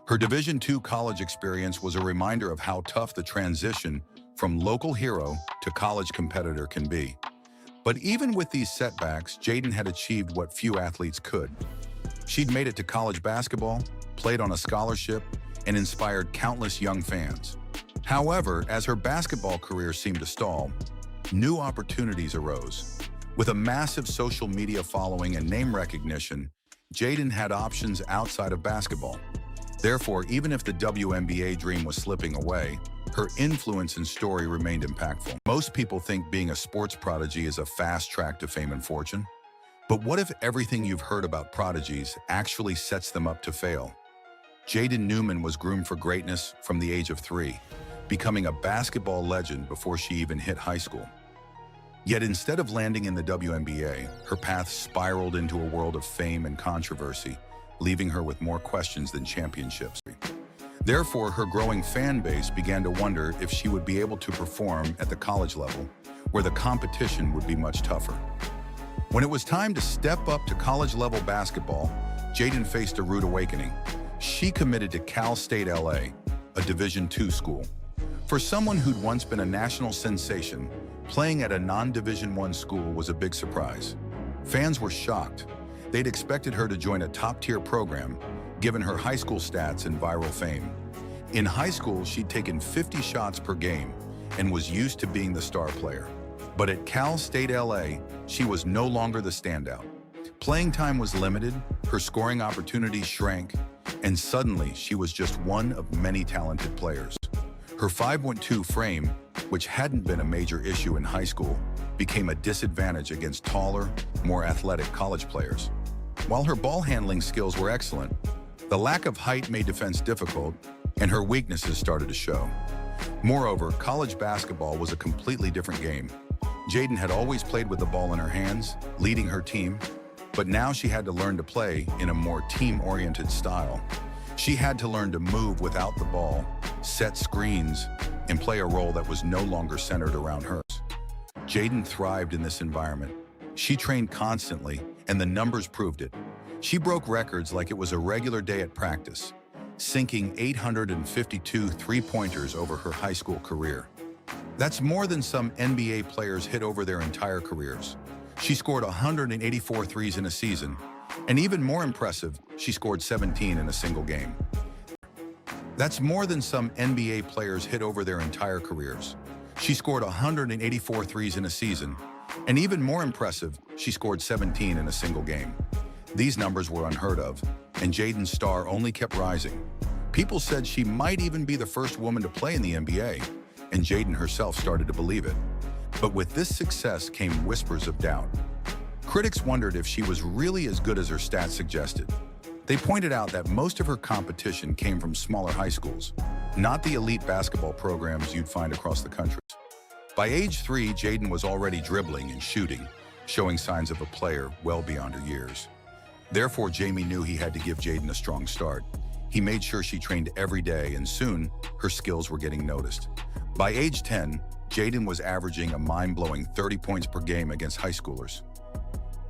Her Division II college experience was a reminder of how tough the transition from local hero to college competitor can be. But even with these setbacks, Jayden had achieved what few athletes could. She'd made it to college basketball, played on a scholarship, and inspired countless young fans. However, as her basketball career seemed to stall, new opportunities arose. With a massive social media following and name recognition, Jayden had options outside of basketball. Therefore, even if the WNBA dream was slipping away, her influence and story remained impactful. Most people think being a sports prodigy is a fast track to fame and fortune. But what if everything you've heard about prodigies actually sets them up to fail? Jayden Newman was groomed for greatness from the age of 3, becoming a basketball legend before she even hit high school. Yet instead of landing in the WNBA, her path spiraled into a world of fame and controversy, leaving her with more questions than championships. Therefore, her growing fan base began to wonder if she would be able to perform at the college level, where the competition would be much tougher. When it was time to step up to college-level basketball, Jayden faced a rude awakening. She committed to Cal State LA, a Division II school. For someone who'd once been a national sensation, playing at a non-Division I school was a big surprise. Fans were shocked. They'd expected her to join a top-tier program, given her high school stats and viral fame. In high school, she'd taken 50 shots per game and was used to being the star player. But at Cal State LA, she was no longer the standout. Playing time was limited, her scoring opportunities shrank, and suddenly she was just one of many talented players. Her 5'2" frame, which hadn't been a major issue in high school, became a disadvantage against taller, more athletic college players. While her ball handling skills were excellent, the lack of height made defense difficult, and her weaknesses started to show. Moreover, college basketball was a completely different game. Jayden had always played with the ball in her hands, leading her team, but now she had to learn to play in a more team-oriented style. She had to learn to move without the ball, set screens, and play a role that was no longer centered around hers. Jayden thrived in this environment. She trained constantly, and the numbers proved it. She broke records like it was a regular day at practice, sinking 852 three-pointers over her high school career. That's more than some NBA players hit over their entire careers. She scored 184 threes in a season, and even more impressive, she scored 17 in a single game. That's more than some NBA players hit over their entire careers. She scored 184 threes in a season, and even more impressive, she scored 17 in a single game. These numbers were unheard of, and Jayden's star only kept rising. People said she might even be the first woman to play in the NBA, and Jayden herself started to believe it. But with this success came whispers of doubt. Critics wondered if she was really as good as her stats suggested. They pointed out that most of her competition came from smaller high schools, not the elite basketball programs you'd find across the country. By age 3, Jayden was already dribbling and shooting, showing signs of a player well beyond her years. Therefore, Jamie knew he had to give Jayden a strong start. He made sure she trained every day, and soon, her skills were getting noticed. By age 10, Jayden was averaging a mind-blowing 30 points per game against high schoolers.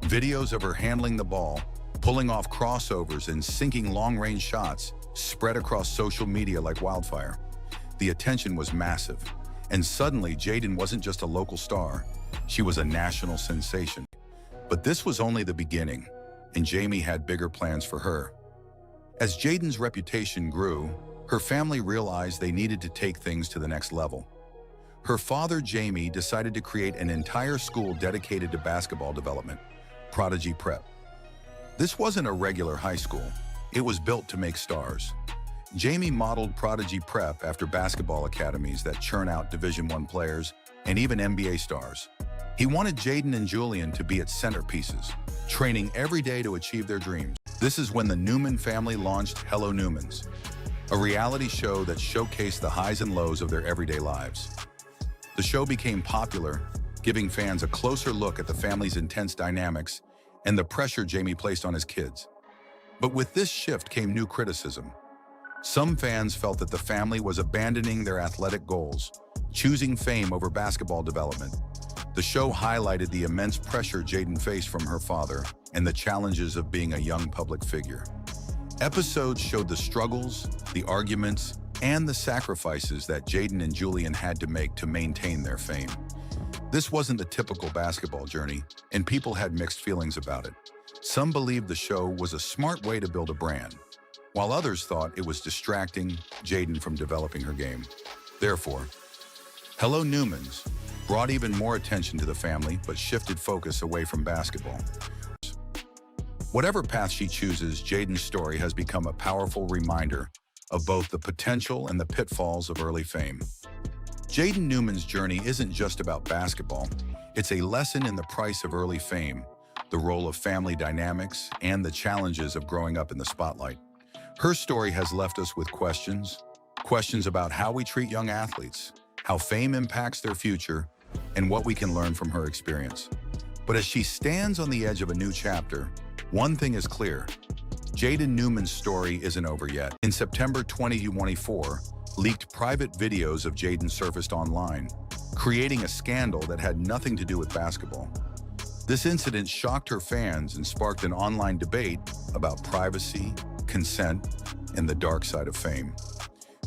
Videos of her handling the ball, pulling off crossovers, and sinking long-range shots spread across social media like wildfire. The attention was massive, and suddenly Jayden wasn't just a local star, she was a national sensation. But this was only the beginning, and Jamie had bigger plans for her. As Jayden's reputation grew, her family realized they needed to take things to the next level. Her father, Jamie, decided to create an entire school dedicated to basketball development, Prodigy Prep. This wasn't a regular high school. It was built to make stars. Jamie modeled Prodigy Prep after basketball academies that churn out Division I players and even NBA stars. He wanted Jayden and Julian to be its centerpieces, training every day to achieve their dreams. This is when the Newman family launched Hello Newmans, a reality show that showcased the highs and lows of their everyday lives. The show became popular, giving fans a closer look at the family's intense dynamics and the pressure Jamie placed on his kids. But with this shift came new criticism. Some fans felt that the family was abandoning their athletic goals, choosing fame over basketball development. The show highlighted the immense pressure Jayden faced from her father and the challenges of being a young public figure. Episodes showed the struggles, the arguments, and the sacrifices that Jaden and Julian had to make to maintain their fame. This wasn't the typical basketball journey, and people had mixed feelings about it. Some believed the show was a smart way to build a brand, while others thought it was distracting Jaden from developing her game. Therefore, Hello Newmans brought even more attention to the family but shifted focus away from basketball. Whatever path she chooses, Jaden's story has become a powerful reminder of both the potential and the pitfalls of early fame. Jaden Newman's journey isn't just about basketball. It's a lesson in the price of early fame, the role of family dynamics, and the challenges of growing up in the spotlight. Her story has left us with questions about how we treat young athletes, how fame impacts their future, and what we can learn from her experience. But as she stands on the edge of a new chapter, one thing is clear: Jaden Newman's story isn't over yet. In September 2024, leaked private videos of Jaden surfaced online, creating a scandal that had nothing to do with basketball. This incident shocked her fans and sparked an online debate about privacy, consent, and the dark side of fame.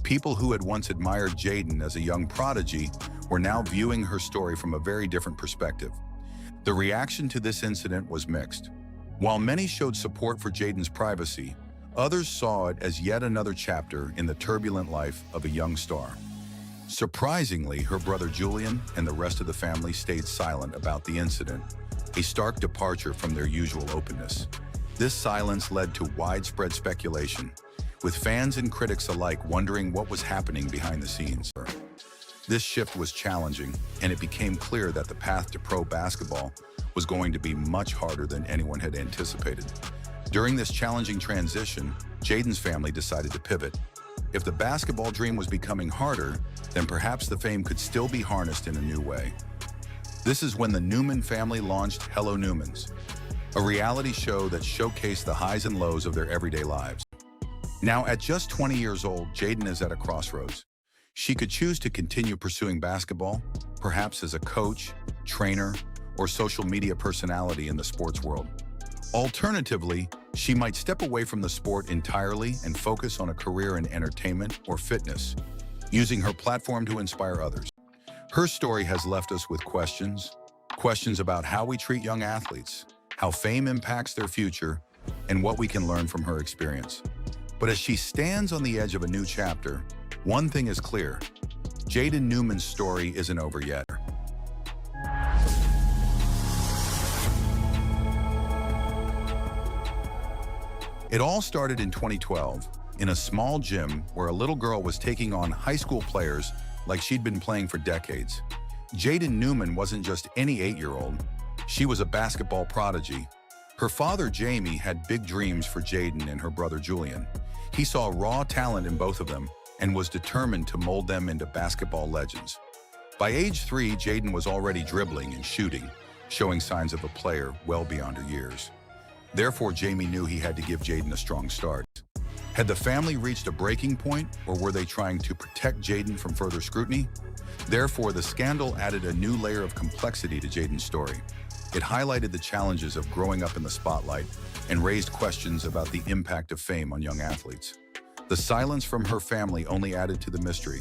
People who had once admired Jaden as a young prodigy were now viewing her story from a very different perspective. The reaction to this incident was mixed. While many showed support for Jaden's privacy, others saw it as yet another chapter in the turbulent life of a young star. Surprisingly, her brother Julian and the rest of the family stayed silent about the incident, a stark departure from their usual openness. This silence led to widespread speculation, with fans and critics alike wondering what was happening behind the scenes. This shift was challenging, and it became clear that the path to pro basketball was going to be much harder than anyone had anticipated. During this challenging transition, Jaden's family decided to pivot. If the basketball dream was becoming harder, then perhaps the fame could still be harnessed in a new way. This is when the Newman family launched Hello Newmans, a reality show that showcased the highs and lows of their everyday lives. Now, at just 20 years old, Jaden is at a crossroads. She could choose to continue pursuing basketball, perhaps as a coach, trainer, or social media personality in the sports world. Alternatively, she might step away from the sport entirely and focus on a career in entertainment or fitness, using her platform to inspire others. Her story has left us with questions about how we treat young athletes, how fame impacts their future, and what we can learn from her experience. But as she stands on the edge of a new chapter, one thing is clear: Jaden Newman's story isn't over yet. It all started in 2012, in a small gym where a little girl was taking on high school players like she'd been playing for decades. Jaden Newman wasn't just any 8-year-old. She was a basketball prodigy. Her father, Jamie, had big dreams for Jaden and her brother, Julian. He saw raw talent in both of them and was determined to mold them into basketball legends. By age 3, Jaden was already dribbling and shooting, showing signs of a player well beyond her years. Therefore, Jamie knew he had to give Jaden a strong start. Had the family reached a breaking point, or were they trying to protect Jaden from further scrutiny? Therefore, the scandal added a new layer of complexity to Jaden's story. It highlighted the challenges of growing up in the spotlight and raised questions about the impact of fame on young athletes. The silence from her family only added to the mystery,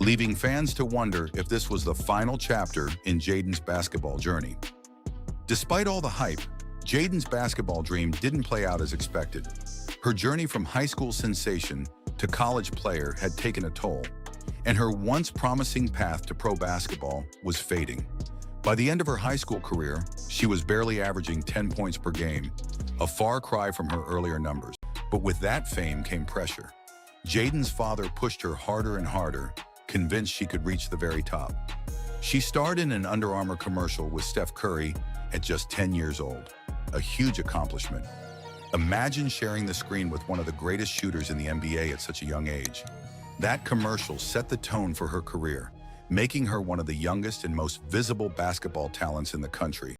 leaving fans to wonder if this was the final chapter in Jaden's basketball journey. Despite all the hype, Jaden's basketball dream didn't play out as expected. Her journey from high school sensation to college player had taken a toll, and her once promising path to pro basketball was fading. By the end of her high school career, she was barely averaging 10 points per game, a far cry from her earlier numbers. But with that fame came pressure. Jaden's father pushed her harder and harder, convinced she could reach the very top. She starred in an Under Armour commercial with Steph Curry at just 10 years old, a huge accomplishment. Imagine sharing the screen with one of the greatest shooters in the NBA at such a young age. That commercial set the tone for her career, making her one of the youngest and most visible basketball talents in the country.